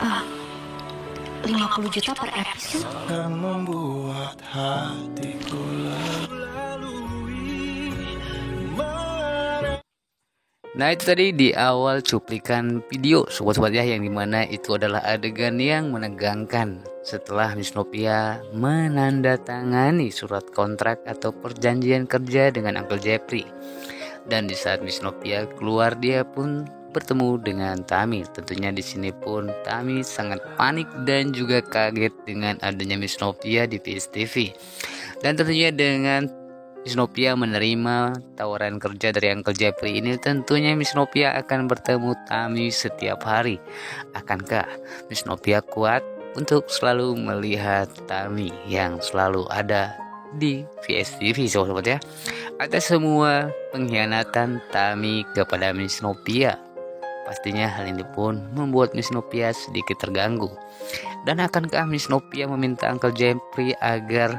Ah, 50 juta per episode. Akan membuat hatiku Nah, itu tadi di awal cuplikan video sobat-sobat ya, yang dimana itu adalah adegan yang menegangkan setelah Miss Novia menandatangani surat kontrak atau perjanjian kerja dengan Uncle Jeffrey. Dan di saat Miss Novia keluar, dia pun bertemu dengan Tami. Tentunya di sini pun Tami sangat panik dan juga kaget dengan adanya Miss Novia di PSTV. Dan tentunya dengan Miss Novia menerima tawaran kerja dari Uncle Jeffrey ini, tentunya Miss Novia akan bertemu Tami setiap hari. Akankah Miss Novia kuat untuk selalu melihat Tami yang selalu ada di VSTV sobat-sobat ya? Atas semua pengkhianatan Tami kepada Miss Novia, pastinya hal ini pun membuat Miss Novia sedikit terganggu. Dan akankah Miss Novia meminta Uncle Jeffrey agar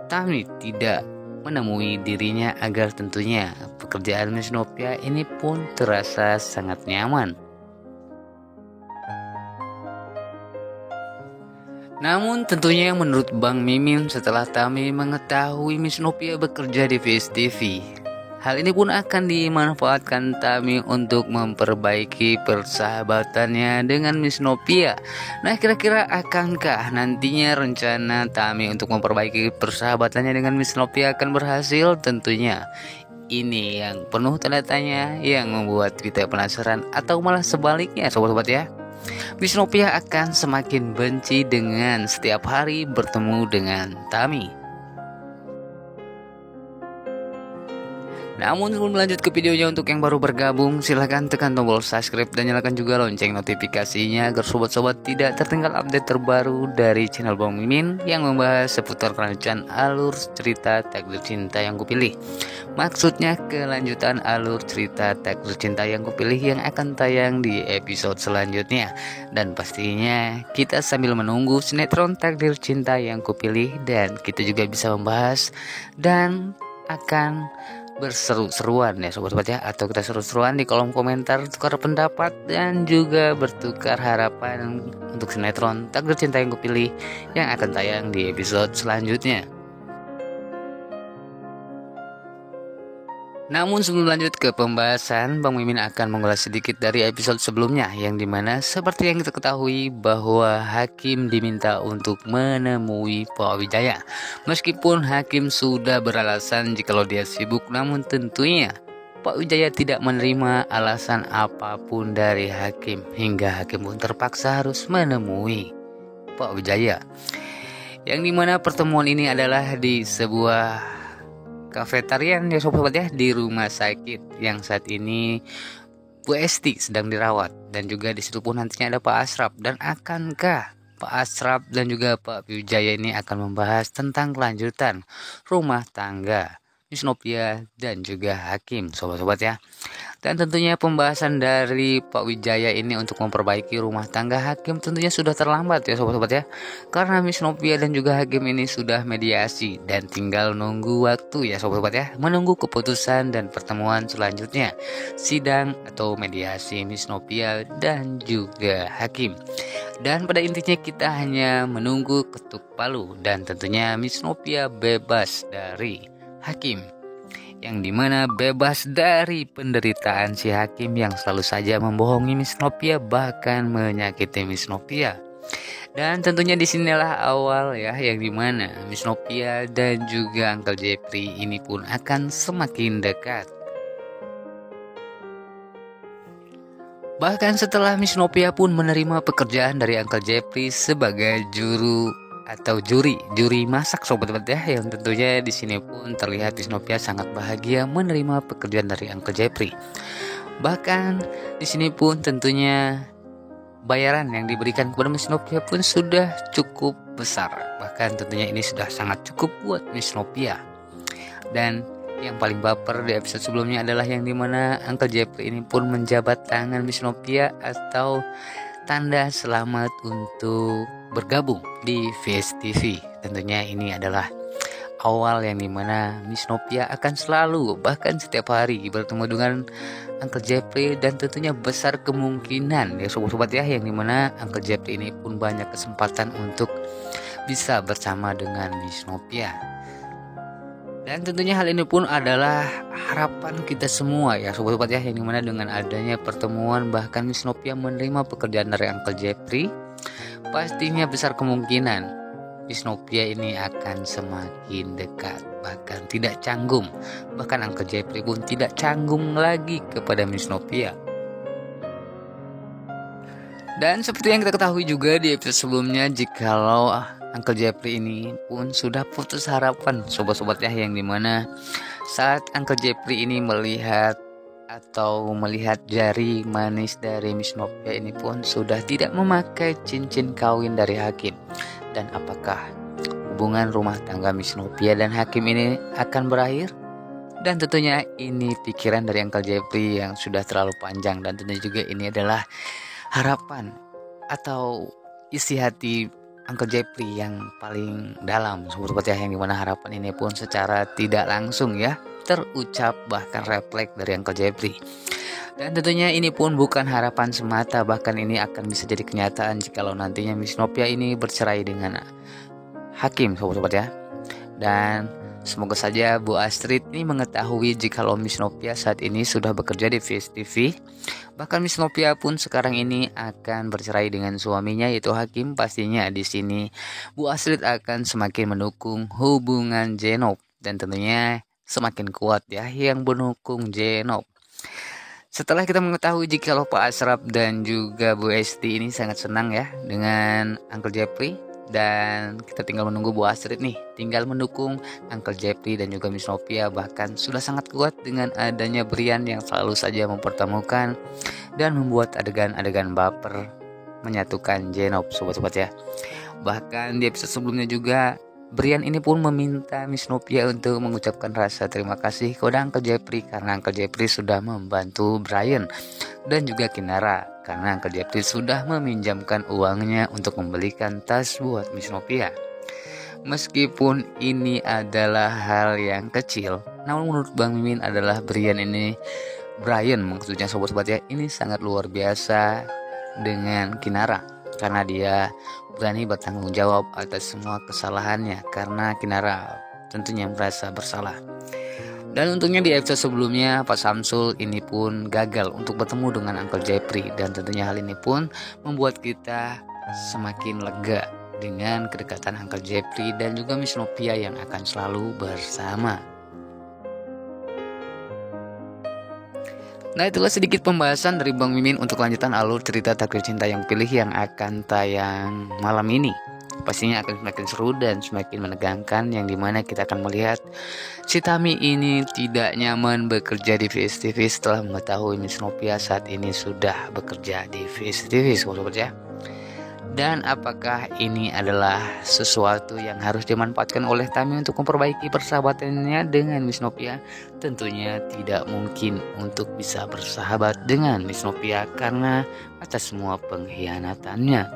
Tami tidak menemui dirinya, agar tentunya pekerjaan Miss Novia ini pun terasa sangat nyaman. Namun tentunya menurut Bang Mimin, setelah Tami mengetahui Miss Novia bekerja di VSTV, hal ini pun akan dimanfaatkan Tami untuk memperbaiki persahabatannya dengan Miss Novia. Nah, kira-kira akankah nantinya rencana Tami untuk memperbaiki persahabatannya dengan Miss Novia akan berhasil? Tentunya ini yang penuh tanda tanya, yang membuat kita penasaran, atau malah sebaliknya sobat-sobat ya, Miss Novia akan semakin benci dengan setiap hari bertemu dengan Tami. Namun sebelum lanjut ke videonya, untuk yang baru bergabung silahkan tekan tombol subscribe dan nyalakan juga lonceng notifikasinya agar sobat-sobat tidak tertinggal update terbaru dari channel Bang Mimin yang membahas seputar kelanjutan alur cerita Takdir Cinta Yang Kupilih. Maksudnya kelanjutan alur cerita Takdir Cinta Yang Kupilih yang akan tayang di episode selanjutnya. Dan pastinya kita sambil menunggu sinetron Takdir Cinta Yang Kupilih, dan kita juga bisa membahas dan akan berseru-seruan ya sobat-sobat ya, atau kita seru-seruan di kolom komentar, tukar pendapat dan juga bertukar harapan untuk sinetron Takdir Cinta Yang Kupilih yang akan tayang di episode selanjutnya. Namun sebelum lanjut ke pembahasan, Bang Mimin akan mengulas sedikit dari episode sebelumnya, yang dimana seperti yang kita ketahui bahwa Hakim diminta untuk menemui Pak Wijaya. Meskipun Hakim sudah beralasan jikalau dia sibuk, namun tentunya Pak Wijaya tidak menerima alasan apapun dari Hakim, hingga Hakim pun terpaksa harus menemui Pak Wijaya. Yang dimana pertemuan ini adalah di sebuah kafetarian ya sobat ya, di rumah sakit yang saat ini Bu Esti sedang dirawat, dan juga di situ pun nantinya ada Pak Asraf. Dan akankah Pak Asraf dan juga Pak Wijaya ini akan membahas tentang kelanjutan rumah tangga Miss Novia dan juga Hakim sobat-sobat ya? Dan tentunya pembahasan dari Pak Wijaya ini untuk memperbaiki rumah tangga Hakim tentunya sudah terlambat ya sobat-sobat ya, karena Miss Novia dan juga Hakim ini sudah mediasi dan tinggal nunggu waktu ya sobat-sobat ya, menunggu keputusan dan pertemuan selanjutnya sidang atau mediasi Miss Novia dan juga Hakim. Dan pada intinya kita hanya menunggu ketuk palu, dan tentunya Miss Novia bebas dari Hakim, yang dimana bebas dari penderitaan si Hakim yang selalu saja membohongi Miss Novia, bahkan menyakiti Miss Novia. Dan tentunya disinilah awal ya, yang dimana Miss Novia dan juga Uncle Jeffrey ini pun akan semakin dekat. Bahkan setelah Miss Novia pun menerima pekerjaan dari Uncle Jeffrey sebagai juri masak sobat-sobat ya, yang tentunya di sini pun terlihat Miss Novia sangat bahagia menerima pekerjaan dari Uncle Jeffrey. Bahkan di sini pun tentunya bayaran yang diberikan kepada Miss Novia pun sudah cukup besar. Bahkan tentunya ini sudah sangat cukup buat Miss Novia. Dan yang paling baper di episode sebelumnya adalah yang dimana Uncle Jeffrey ini pun menjabat tangan Miss Novia atau tanda selamat untuk bergabung di VSTV. Tentunya ini adalah awal yang dimana Miss Novia akan selalu bahkan setiap hari bertemu dengan Uncle Jeffrey, dan tentunya besar kemungkinan ya sobat-sobat ya, yang dimana Uncle Jeffrey ini pun banyak kesempatan untuk bisa bersama dengan Miss Novia. Dan tentunya hal ini pun adalah harapan kita semua ya sobat-sobat ya, yang dimana dengan adanya pertemuan bahkan Miss Novia menerima pekerjaan dari Uncle Jeffrey, pastinya besar kemungkinan Miss Novia ini akan semakin dekat, bahkan tidak canggung. Bahkan Uncle Jeffrey pun tidak canggung lagi kepada Miss Novia. Dan seperti yang kita ketahui juga di episode sebelumnya, jikalau Uncle Jeffrey ini pun sudah putus harapan sobat-sobat ya, yang dimana saat Uncle Jeffrey ini melihat jari manis dari Miss Novia ini pun sudah tidak memakai cincin kawin dari Hakim. Dan apakah hubungan rumah tangga Miss Novia dan Hakim ini akan berakhir? Dan tentunya ini pikiran dari Uncle Jeffrey yang sudah terlalu panjang, dan tentunya juga ini adalah harapan atau isi hati Uncle Jeffrey yang paling dalam sobat-sobat ya, yang dimana harapan ini pun secara tidak langsung ya terucap bahkan refleks dari Uncle Jeffrey. Dan tentunya ini pun bukan harapan semata, bahkan ini akan bisa jadi kenyataan jikalau nantinya Miss Novia ini bercerai dengan Hakim sobat-sobat ya. Dan semoga saja Bu Astrid ini mengetahui jikalau Miss Novia saat ini sudah bekerja di VS TV. Bahkan Miss Novia pun sekarang ini akan bercerai dengan suaminya yaitu Hakim. Pastinya di sini Bu Astrid akan semakin mendukung hubungan Jenop, dan tentunya semakin kuat ya yang mendukung Jenop. Setelah kita mengetahui jikalau Pak Asraf dan juga Bu Esti ini sangat senang ya dengan Uncle Jeffrey, dan kita tinggal menunggu Bu Astrid nih tinggal mendukung Uncle Jeffrey dan juga Miss Novia, bahkan sudah sangat kuat dengan adanya Brian yang selalu saja mempertemukan dan membuat adegan-adegan baper menyatukan Jenop sobat-sobat ya. Bahkan di episode sebelumnya juga Brian ini pun meminta Miss Novia untuk mengucapkan rasa terima kasih kepada Uncle Jeffrey karena Uncle Jeffrey sudah membantu Brian dan juga Kinara, karena Uncle Jeffrey sudah meminjamkan uangnya untuk membelikan tas buat Miss Novia. Meskipun ini adalah hal yang kecil, namun menurut Bang Mimin adalah Brian maksudnya sobat-sobat ya, ini sangat luar biasa dengan Kinara, karena dia berani bertanggung jawab atas semua kesalahannya karena Kinara tentunya merasa bersalah. Dan untungnya di episode sebelumnya Pak Samsul ini pun gagal untuk bertemu dengan Uncle Jeffrey, dan tentunya hal ini pun membuat kita semakin lega dengan kedekatan Uncle Jeffrey dan juga Miss Novia yang akan selalu bersama. Nah, itulah sedikit pembahasan dari Bang Mimin untuk lanjutan alur cerita Takdir Cinta Yang Pilih yang akan tayang malam ini. Pastinya akan semakin seru dan semakin menegangkan, yang dimana kita akan melihat si Tami ini tidak nyaman bekerja di VS TV setelah mengetahui Miss Novia saat ini sudah bekerja di VS TV sobat ya. Dan apakah ini adalah sesuatu yang harus dimanfaatkan oleh Tami untuk memperbaiki persahabatannya dengan Miss Novia? Tentunya tidak mungkin untuk bisa bersahabat dengan Miss Novia karena atas semua pengkhianatannya.